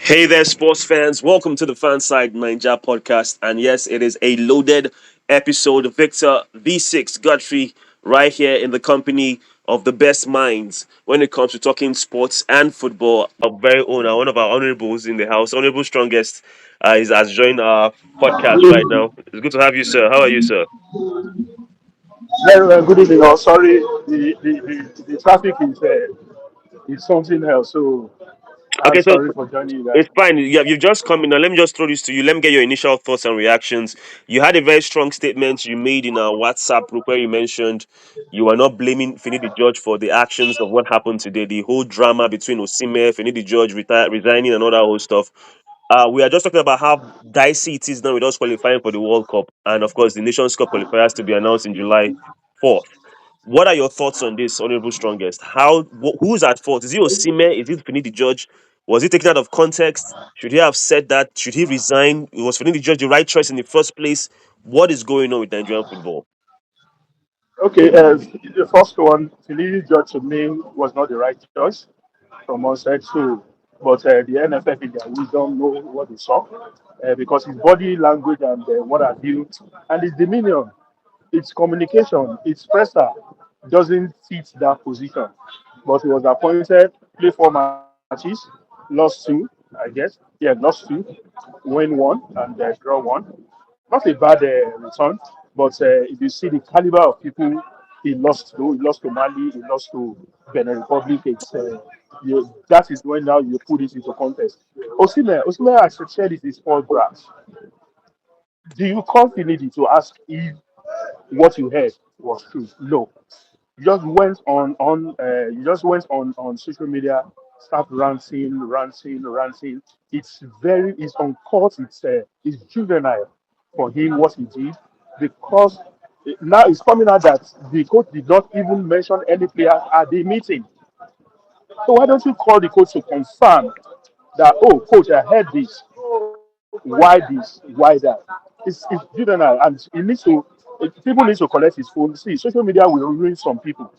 Hey there, sports fans. Welcome to the Fanside Ninja podcast. And yes, it is a loaded episode. Victor V6 Godfrey, right here in the company of the best minds when it comes to talking sports and football. Our very own, one of our honorables in the house, honorable strongest, has joined our podcast right now. It's good to have you, sir. How are you, sir? Very well, good evening. Oh, sorry, the traffic is something else. So I'm Okay, so sorry for joining you guys. it's fine. You've just come in. Now, let me just throw this to you. Let me get your initial thoughts and reactions. You had a very strong statement you made in our WhatsApp group where you mentioned you are not blaming Finidi George for the actions of what happened today, the whole drama between Osimhen, Finidi George resigning, and all that whole stuff. We are just talking about how dicey it is now with us qualifying for the World Cup, and of course, the Nations Cup qualifiers to be announced in July 4th. What are your thoughts on this, Honorable Strongest? Who's at fault? Is it Osimhen? Is it Finidi George? Was he taken out of context? Should he have said that? Should he resign? Was Finidi George the right choice in the first place? What is going on with Nigerian football? Okay, the first one, Finidi George to me was not the right choice from our side. So, but the NFF in their wisdom know what they saw because his body language and what have you, and his demeanor, its communication, its presser doesn't fit that position. But he was appointed, play 4 matches, lost two, I guess. Yeah, lost two, win one, and draw one. Not a bad return, but if you see the caliber of people he lost to Mali, he lost to Benin Republic. That is when now you put it into context. Osimhen has said it is all grass. Do you call Finidi to ask if what you heard was true? No. You just went on social media, start ranting. It's uncought, it's juvenile for him what he did because now it's coming out that the coach did not even mention any player at the meeting. So why don't you call the coach to confirm that, oh, coach, I heard this. Why this? Why that? It's juvenile, and people need to collect his phone. See, social media will ruin some people,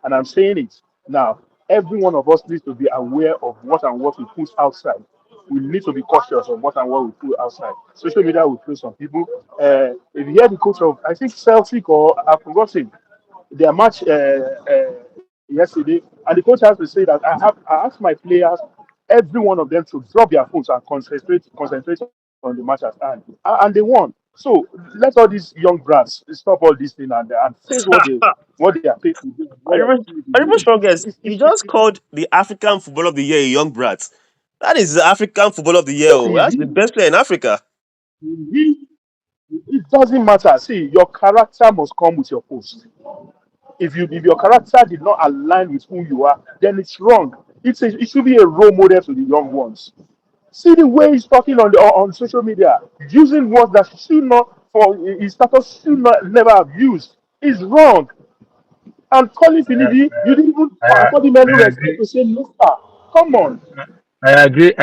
and I'm saying it now. Every one of us needs to be aware of what and what we put outside. We need to be cautious of what and what we put outside. Social media will kill some people. If you hear the coach of, I think Celtic or I've forgotten their match yesterday, and the coach has to say that I asked my players, every one of them, to drop their phones and concentrate on the match at hand, and they won. So let all these young brats stop all these things and face what they are paid to do, what they are Honorable supposed to do. Honorable Strongest, you just called the African Footballer of the Year a young brat. That is the African Footballer of the Year. Yes, Oh, that's the best player in Africa. he, it doesn't matter. See, your character must come with your post. If your character did not align with who you are, then it's wrong. It should be a role model to the young ones. See the way he's talking on social media, using words that should not for his status should not never have used. Is wrong. And calling I, Finidi, you didn't even I, afford him any I respect agree. to say Mister. Come on, I agree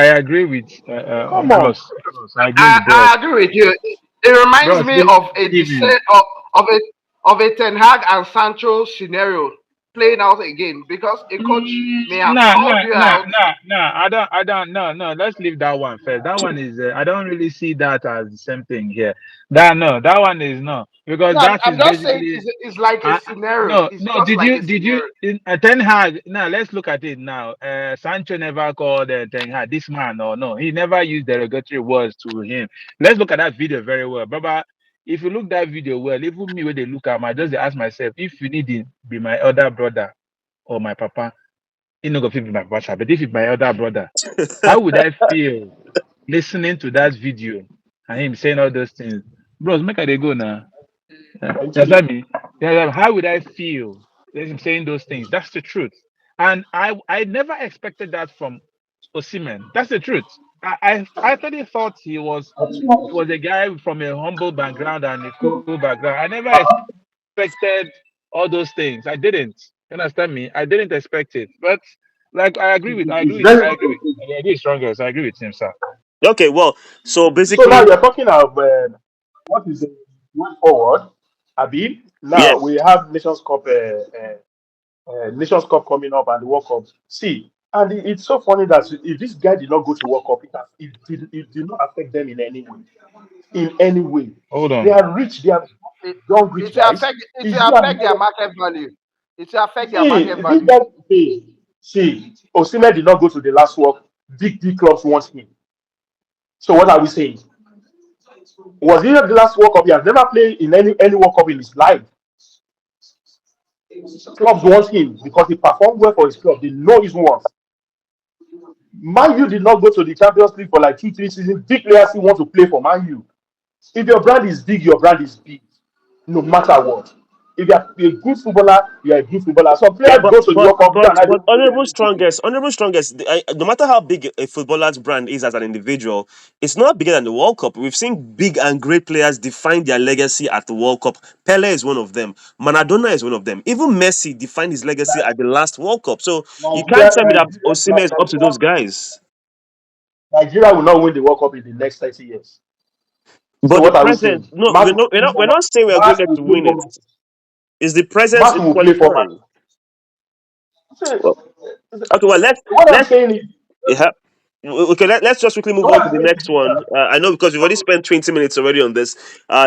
with come on. Bros. Bros. I agree I, with Bros. I agree with you. It reminds Bros, me good, of a good evening. of a Ten Hag and Sancho scenario playing out again because a coach may have Nah, called nah, you nah, out. nah, nah. I don't. No, no. Let's leave that one first. That one is. I don't really see that as the same thing here. That one is no, because No, I'm, that I'm is just saying basically. it's like a scenario. No, It's no. just like a Did you scenario. Ten Hag? Now let's look at it now. Sancho never called Ten Hag this man, or no, he never used derogatory words to him. Let's look at that video very well, Baba. If you look that video well, even me when they look at, I just dey ask myself if you need to be my elder brother or my papa, he no go fit be my papa, but if it's my elder brother, how would I feel listening to that video and him saying all those things? Bros, make I dey go now. You understand me? Yeah, how would I feel him saying those things? That's the truth. And I never expected that from Osimhen. That's the truth. I actually thought he was a guy from a humble background and a cool background. I never expected all those things. I didn't. You understand me? I didn't expect it. But like It's very I agree with strongest. I agree with him, sir. Okay, well, so so now basically, you're talking of what is the way forward, Abi. Now yes. we have Nations Cup coming up and the World Cup. See, And it's so funny that if this guy did not go to World Cup, it did not affect them in any way. In any way. Hold They on. are rich, they are It young rich it will guys. affect it Is will you affect their and market value. It will affect their see market this value. guy see Osimhen did not go to the last work. Big clubs want him. So what are we saying? Was he not the last World Cup? He has never played in any World Cup in his life. Clubs want him because he performed well for his club. They know his worth. Man U did not go to the Champions League for like 2, 3 seasons. Big players still want to play for Man U. If your brand is big, your brand is big, no matter what. If you are a good footballer, you are a good footballer. Some Yeah, players go to the World Cup, you and I but don't know they are honorable even cooking. strongest, no matter how big a footballer's brand is as an individual, it's not bigger than the World Cup. We've seen big and great players define their legacy at the World Cup. Pele is one of them. Maradona is one of them. Even Messi defined his legacy at the last World Cup. So you can't Nigeria, tell me that Nigeria, Osimhen is up to those guys. Nigeria will not win the World Cup in the next 30 years. So But the what are we present, saying? no, Mark will play we're for not saying we are going Mark there will to play win it. for Is the presence Mark in will play for Man. qualifying? See, Well, okay, well what I'm let's saying is, yeah. Okay, let's just quickly move what on to I'm the saying is, next one. I know because we've already spent 20 minutes already on this.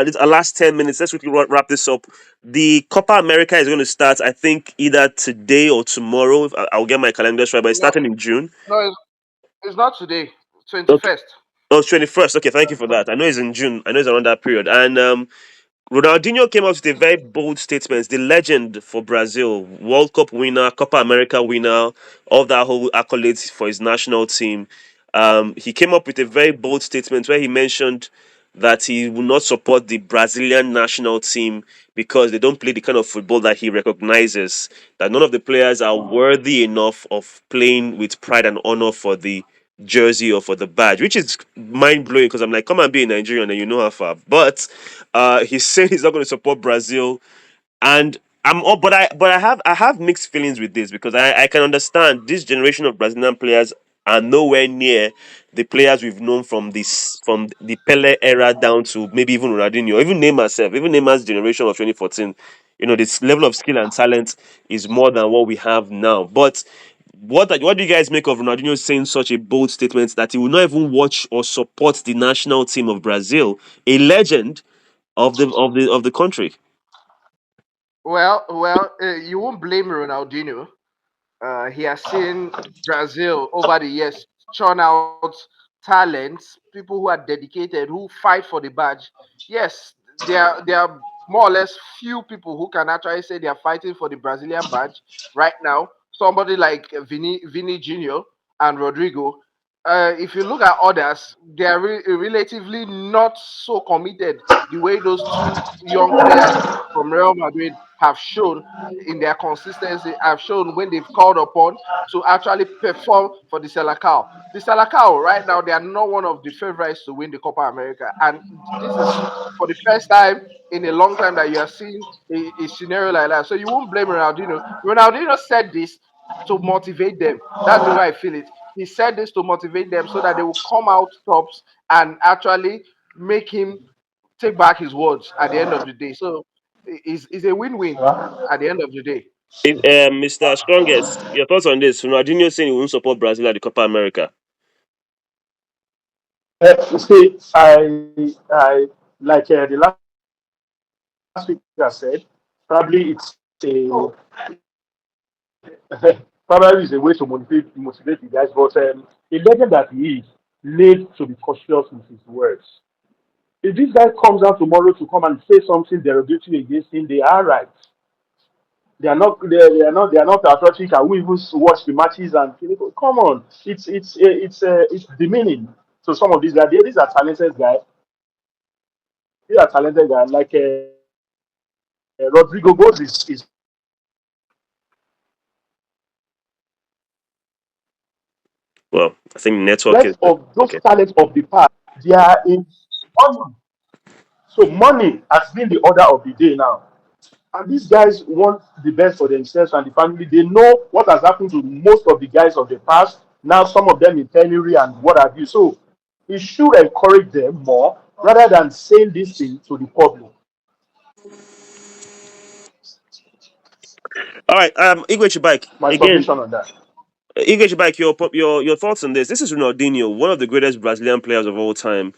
This our last 10 minutes. Let's quickly wrap this up. The Copa America is going to start, I think, either today or tomorrow. I'll get my calendar right, but it's No, starting in June. no, it's not today. Okay. 21st. Oh, it's 21st. Okay, thank you for that. I know it's in June. I know it's around that period. And Ronaldinho came out with a very bold statement. The legend for Brazil, World Cup winner, Copa America winner, all that whole accolades for his national team. He came up with a very bold statement where he mentioned that he will not support the Brazilian national team because they don't play the kind of football that he recognizes. That none of the players are worthy enough of playing with pride and honor for the jersey or for the badge, which is mind blowing because I'm like, come and be a Nigerian and you know how far. But he's saying he's not going to support Brazil, and I have mixed feelings with this because I can understand this generation of Brazilian players are nowhere near the players we've known from the Pele era down to maybe even Ronaldinho, even Neymar self, even Neymar's generation of 2014. You know, this level of skill and talent is more than what we have now. But what do you guys make of Ronaldinho saying such a bold statement that he will not even watch or support the national team of Brazil, a legend of the country? You won't blame Ronaldinho. He has seen Brazil over the years churn out talents, people who are dedicated, who fight for the badge. Yes, there are more or less few people who can actually say they are fighting for the Brazilian badge right now. Somebody like Vini Jr. and Rodrigo. If you look at others, they are relatively not so committed the way those two young players from Real Madrid have shown in their consistency, have shown when they've called upon to actually perform for the Selacao. The Selacao, right now, they are not one of the favorites to win the Copa America. And this is for the first time in a long time that you are seeing a scenario like that. So you won't blame Ronaldinho. Ronaldinho said this to motivate them. That's the way I feel it. He said this to motivate them so that they will come out tops and actually make him take back his words at the end of the day. So it's a win-win at the end of the day. Mr. Strongest, your thoughts on this? Ronaldinho saying he won't support Brazil at the Copa America. see, I like the last week I said, probably probably it's a way to motivate the guys, but a legend that he is needs to be cautious with his words. If this guy comes out tomorrow to come and say something derogatory against him, they are right. They are not patriotic. And we even watch the matches and come on, it's demeaning to some of these guys. These are talented guys. These are talented guys. Like Rodrigo Goes is Well, I think network is rest of those okay. talents of the past. They are in money. So money has been the order of the day now. And these guys want the best for themselves and the family. They know what has happened to most of the guys of the past. Now, some of them in penury and what have you. So, it should encourage them more rather than saying this thing to the public. All right, Igwe Chibike My again. submission on that. English back your thoughts on this. This is Ronaldinho, one of the greatest Brazilian players of all time,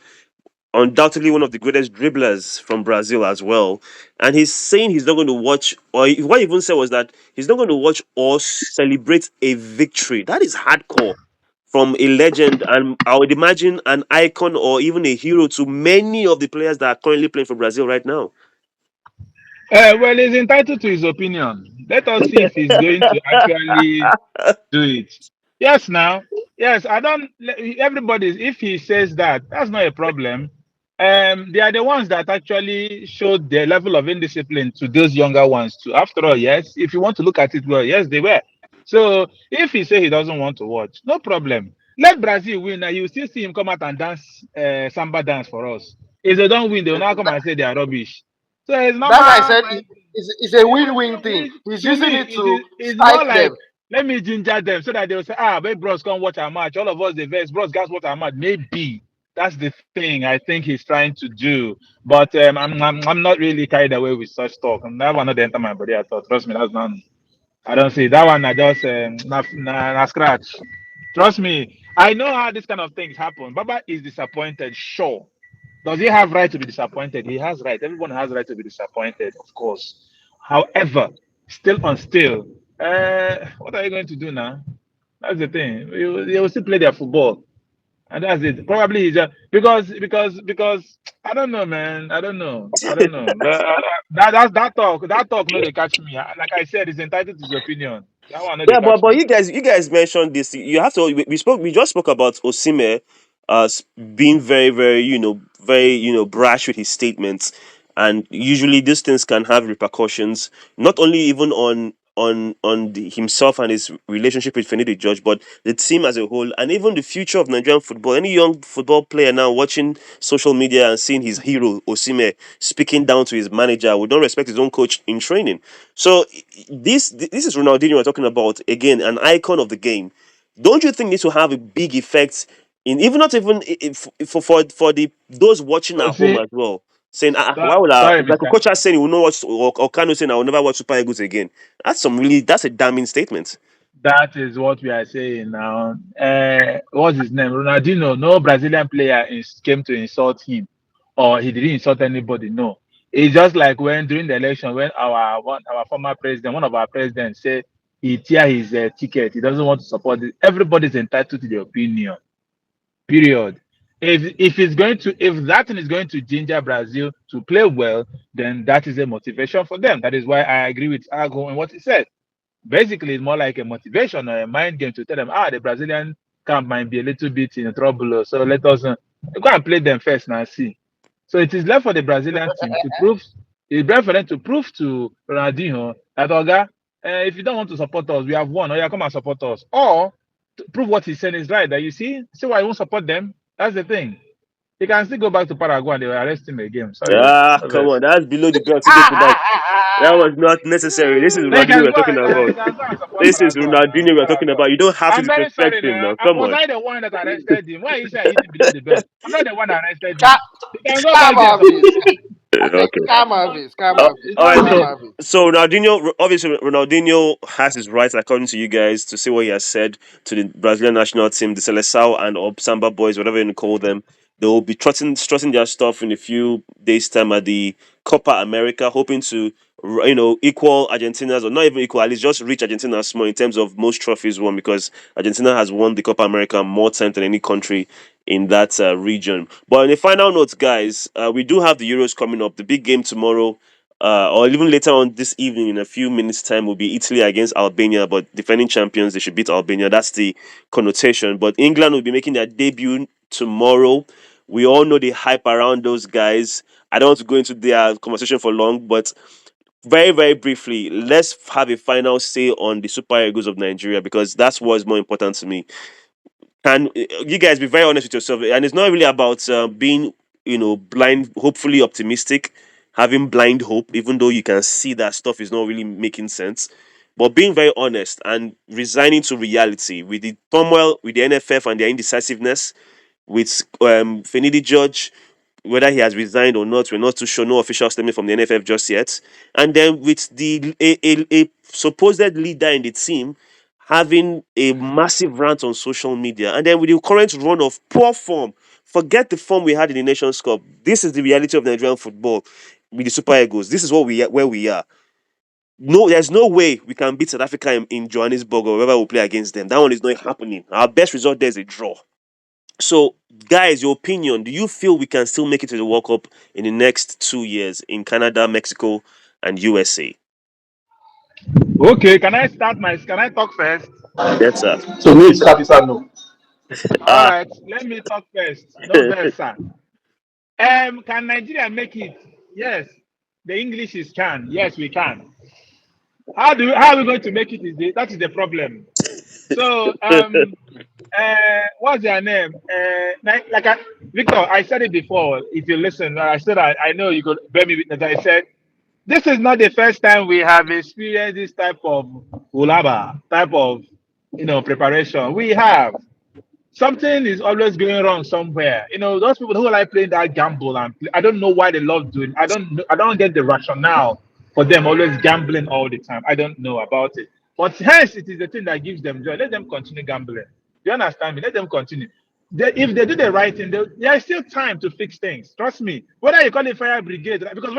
undoubtedly one of the greatest dribblers from Brazil as well. And he's saying he's not going to watch, or what he even said was that he's not going to watch or celebrate a victory. That is hardcore from a legend, and I would imagine an icon or even a hero to many of the players that are currently playing for Brazil right now. Well, he's entitled to his opinion. Let us see if he's going to actually do it. Yes, now. Yes, I don't. Everybody, if he says that, that's not a problem. They are the ones that actually showed their level of indiscipline to those younger ones too. After all, yes, if you want to look at it well, yes, they were. So if he say he doesn't want to watch, no problem. Let Brazil win. Now you still see him come out and dance samba dance for us. If they don't win, they will now come and say they are rubbish. So it's That's why I normal. said it's a win-win thing. He's To using me, it to it's more spite like them. let me ginger them so that they'll say, ah, babe, bros, come watch our match. All of us, the vets, bros, guys, watch our match. Maybe that's the thing I think he's trying to do. But I'm not really carried away with such talk. And that one not enter my body at all. Trust me, that's not. I don't see that one. I just na scratch. Trust me, I know how this kind of things happen. Baba is disappointed, sure. Does he have right to be disappointed? He has right. Everyone has right to be disappointed, of course. However, still on still, what are you going to do now? That's the thing. They will still play their football, and that's it. Probably he's just because I don't know, man. I don't know. I don't know. That talk. No, they catch me. Like I said, he's entitled to his opinion. That one, no, they Yeah, catch but me. you guys mentioned this. You have to. We just spoke about Osimhen, being very very brash with his statements, and usually these things can have repercussions, not only even on himself and his relationship with Finidi George, but the team as a whole, and even the future of Nigerian football. Any young football player now watching social media and seeing his hero Osimhen speaking down to his manager, would not respect his own coach in training. So this is Ronaldinho we're talking about again, an icon of the game. Don't you think this will have a big effect in even not even for the those watching So at home see, as well? Saying, why would sorry, like a Mister. coach has saying he will not watch, or Kano saying I will never watch Super Eagles again. That's a damning statement. That is what we are saying now. What's his name? Ronaldinho. No Brazilian player came to insult him, or he didn't insult anybody. No, it's just like when during the election, when our former president, one of our presidents, said he tear his ticket. He doesn't want to support it. Everybody's entitled to their opinion. Period. If that thing is going to ginger Brazil to play well, then that is a motivation for them. That is why I agree with Argo and what he said. Basically, it's more like a motivation or a mind game to tell them, the Brazilian camp might be a little bit in trouble, so let us go and play them first now. See, so it is left for the Brazilian team to prove. It's left for them to prove to Ronaldinho that Oga, if you don't want to support us, we have won. Or you come and support us, or to prove what he's saying is right. That you see why he won't support them. That's the thing. He can still go back to Paraguay and they will arrest him again. Sorry, Come obvious. on, that's below the belt. Take it back. That was not necessary. This is They Ronaldinho can we're go. talking They about. can go and support This is Paraguay now. Ronaldinho we're talking Paraguay. about. You don't have to I'm very disrespect sorry him now. now. Come Was on. I the one that arrested him? Why you say I hit him below the belt? I'm not the one that arrested him. Ca- They can go Calm back there and support Harvest. I said, Okay. calm Harvest, calm Uh, Harvest, all it's not right, calm me. Harvest. so Ronaldinho, obviously Ronaldinho has his rights according to you guys to say what he has said to the Brazilian national team, the Seleção and or Samba boys, whatever you call them. They will be strutting their stuff in a few days' time at the Copa America, hoping to equal Argentina's, or not even equal, at least just reach Argentina small in terms of most trophies won, because Argentina has won the Copa America more times than any country in that region. But on a final note, guys, we do have the Euros coming up. The big game tomorrow, or even later on this evening, in a few minutes' time, will be Italy against Albania. But defending champions, they should beat Albania. That's the connotation. But England will be making their debut tomorrow. We all know the hype around those guys. I don't want to go into their conversation for long, but very, very briefly, let's have a final say on the Super Eagles of Nigeria, because that's what's more important to me. Can you guys be very honest with yourself? And it's not really about being, blind, hopefully optimistic, having blind hope, even though you can see that stuff is not really making sense. But being very honest and resigning to reality with the turmoil with the NFF and their indecisiveness, with Finidi George, whether he has resigned or not, we're not too sure. No official statement from the NFF just yet. And then with the a supposed leader in the team having a massive rant on social media, and then with the current run of poor form, forget the form we had in the Nations Cup. This is the reality of Nigerian football with the Super Eagles. This is what we are, where we are. No, there's no way we can beat South Africa in Johannesburg or wherever we play against them. That one is not happening. Our best result there is a draw. So, guys, your opinion: do you feel we can still make it to the World Cup in the next 2 years in Canada, Mexico, and USA? Okay, can I talk first? Yes, sir. To me, it's capital no. All Ah, right, let me talk first. No versa. Can Nigeria make it? Yes. The English is can. Yes, we can. How are we going to make it? That is the problem. So what's their name? Victor, I said it before. If you listen, I said I know you could bear me witness. I said this is not the first time we have experienced this type of ulaba, type of preparation. We have. Something is always going wrong somewhere. Those people who like playing that gamble I don't know why they love doing. I don't get the rationale for them always gambling all the time. I don't know about it. But hence, it is the thing that gives them joy. Let them continue gambling. Do you understand me? Let them continue. If they do the right thing, there is still time to fix things. Trust me. Whether you call it fire brigade, right? Because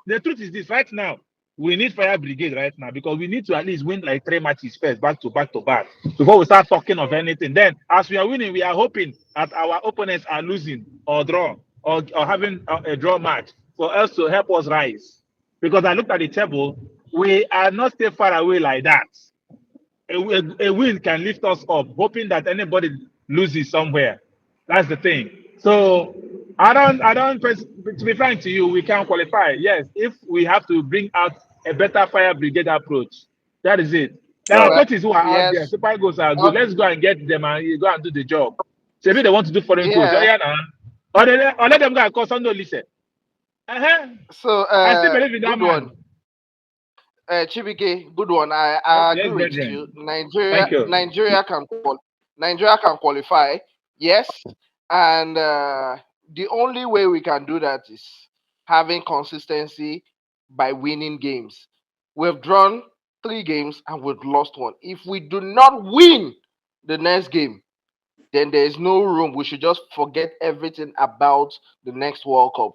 the truth is this: right now, we need fire brigade right now because we need to at least win like 3 matches first, back to back, before we start talking of anything. Then, as we are winning, we are hoping that our opponents are losing or draw or having a draw match for us to help us rise. Because I looked at the table, we are not still far away like that. A win can lift us up, hoping that anybody loses somewhere. That's the thing. So to be frank to you, we can qualify. Yes, if we have to bring out a better fire brigade approach, that is it. There are all Well, right. coaches who are out there. yes. Super Eagles are good. Uh, Let's go and get them and you go and do the job. So maybe they want to do foreign coach. Oh yeah. yeah, nah. Or let them go and call Sunday listen. Uh-huh. So, I still believe in that good man. one. Chibike, good one. Oh, I yes, agree with you. brethren. Thank you. Nigeria can qualify. Yes, and the only way we can do that is having consistency by winning games. We've drawn 3 games and we've lost one. If we do not win the next game, then there is no room. We should just forget everything about the next World Cup.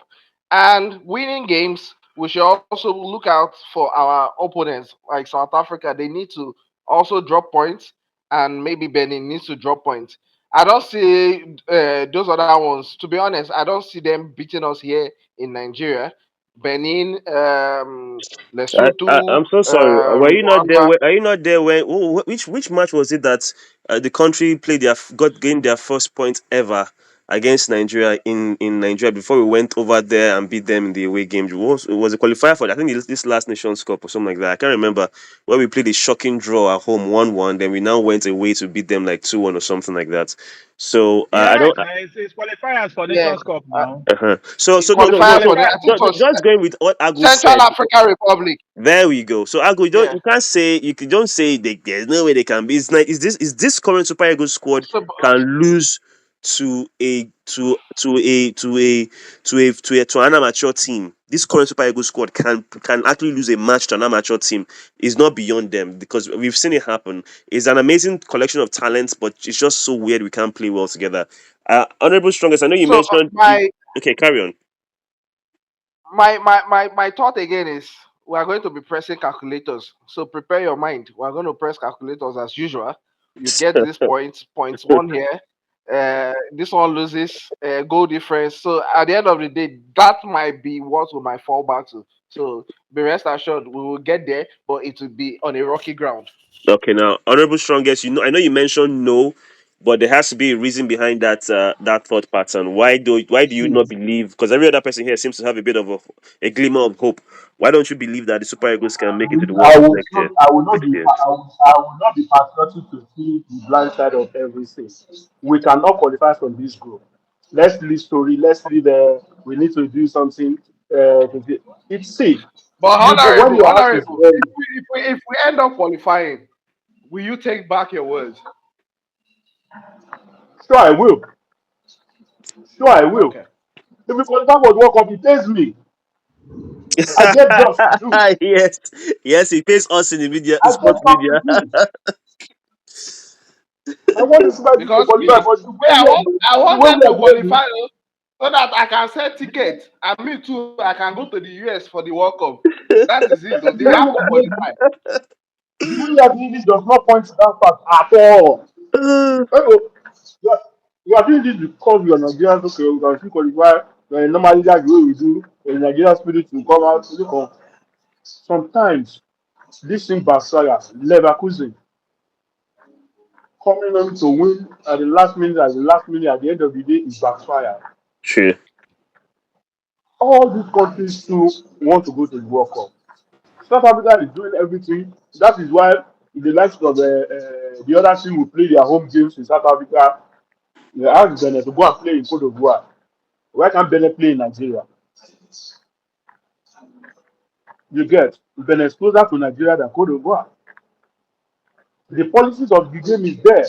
And winning games, we should also look out for our opponents like South Africa. They need to also drop points, and maybe Benin needs to drop points. I don't see those other ones. To be honest, I don't see them beating us here in Nigeria. Benin, I'm Lesotho, so sorry. Were you not there? Rwanda. Are you not there when? Which match was it that the country played gained their first point ever against Nigeria in Nigeria before we went over there and beat them in the away game? It was a qualifier for I think this last Nations Cup or something like that. I can't remember where we played a shocking draw at home 1-1. Then we now went away to beat them like 2-1 or something like that. So You're I right. don't. Now it's qualifiers for Yeah, Nations Cup uh, now. it So no, It's qualifiers for. qualifiers. I think it was just going with what Agu Central said. African Republic. There we go. So Agu, Yeah. you can't say don't say there's no way they can be. It's like is this current Super Eagles squad So, can lose to a to a to a to an amateur team. This current Super Eagles squad can actually lose a match to an amateur team. It's not beyond them because we've seen it happen. It's an amazing collection of talents, but it's just so weird we can't play well together. Honorable strongest, I know you so mentioned. Okay, carry on. my thought again is we are going to be pressing calculators. So prepare your mind. We are going to press calculators as usual. You get this points one here. This one loses goal difference. So at the end of the day, that might be what we might fall back to. So be rest assured, we will get there, but it will be on a rocky ground. Okay, now honorable strongest, I know you mentioned no, but there has to be a reason behind that thought pattern. Why do you See, not believe? Because every other person here seems to have a bit of a glimmer of hope. Why don't you believe that the Super Eagles can make it to the World Cup next year? I will not Next be, year. I will not be patriotic to see the blind side of everything. We cannot qualify from this group. Let's leave story. Let's leave. We need to do something. It's see. But When you ask is honorable, if we end up qualifying, will you take back your words? sure I will. Sure I will. Okay. If we qualify for the World Cup, it pays me. I get jobs to do. Yes, yes, he pays us in the media, I get sports jobs to media. do. I want the Super Eagles to Because qualify, but I the want way them we to are playing, qualify so that I can sell tickets. And me too, I can go to the US for the World Cup. That is it. Though. the They way we have to are doing qualify. the way we are doing this does not point to that fact at all. Okay, we are doing this because we are Nigerians. Okay, we can still qualify. Normally, that's the way we do. The Nigerian spirit will come out. Sometimes this thing backfire. Leverkusen coming on to win at the last minute, at the end of the day, is backfire. True. All these countries too want to go to the World Cup. South Africa is doing everything. That is why the likes of the other team will play their home games in South Africa. They ask Benin to go and play in Cote d'Ivoire. Why can't Benin play in Nigeria? You get Benin is closer to Nigeria than Cote d'Ivoire. The policies of the game is there.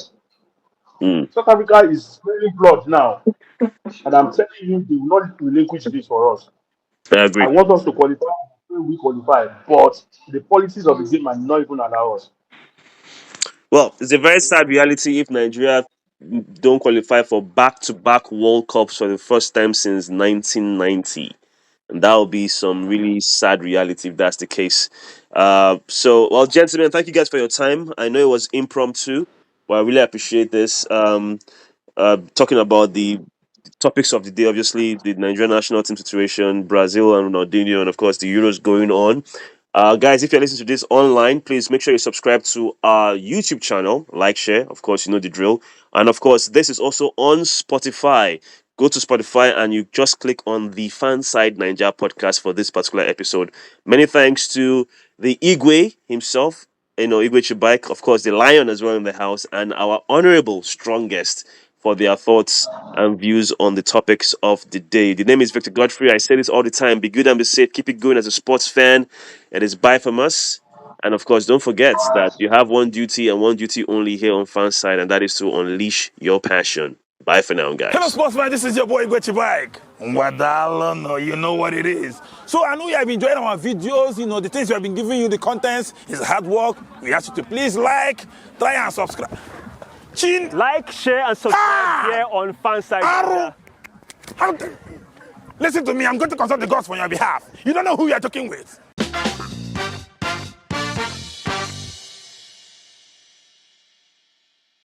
Mm. South Africa is smelling blood now, and I'm telling you, they will not relinquish this for us. I I agree. want us to qualify. We qualify, but the policies of the game are not even allow us. Well, it's a very sad reality if Nigeria don't qualify for back-to-back World Cups for the first time since 1990. And that will be some really sad reality if that's the case. Well, gentlemen, thank you guys for your time. I know it was impromptu, but I really appreciate this. Talking about the topics of the day, obviously, the Nigerian national team situation, Brazil and Ronaldinho, and of course, the Euros going on. Guys, if you're listening to this online, please make sure you subscribe to our YouTube channel, like, share. Of course, you know the drill. And of course, this is also on Spotify. Go to Spotify and you just click on the Fanside Ninja podcast for this particular episode. Many thanks to the Igwe himself, Igwe Chibike, of course, the Lion as well in the house, and our honorable strong guest for their thoughts and views on the topics of the day. The name is Victor Godfrey. I say this all the time. Be good and be safe. Keep it going as a sports fan. It is bye from us. And of course, don't forget that you have one duty and one duty only here on Fanside, and that is to unleash your passion. Bye for now, Hello, guys. sportsman. This is your boy Gwechi Bike. Wadala, you know what it is. So I know you have been enjoying our videos. The things we have been giving you, the contents is hard work. We ask you to please like, try and subscribe. Chin. Like, share, and subscribe here on Fanside. Arrow. Listen to me. I'm going to consult the gods on your behalf. You don't know who you are talking with.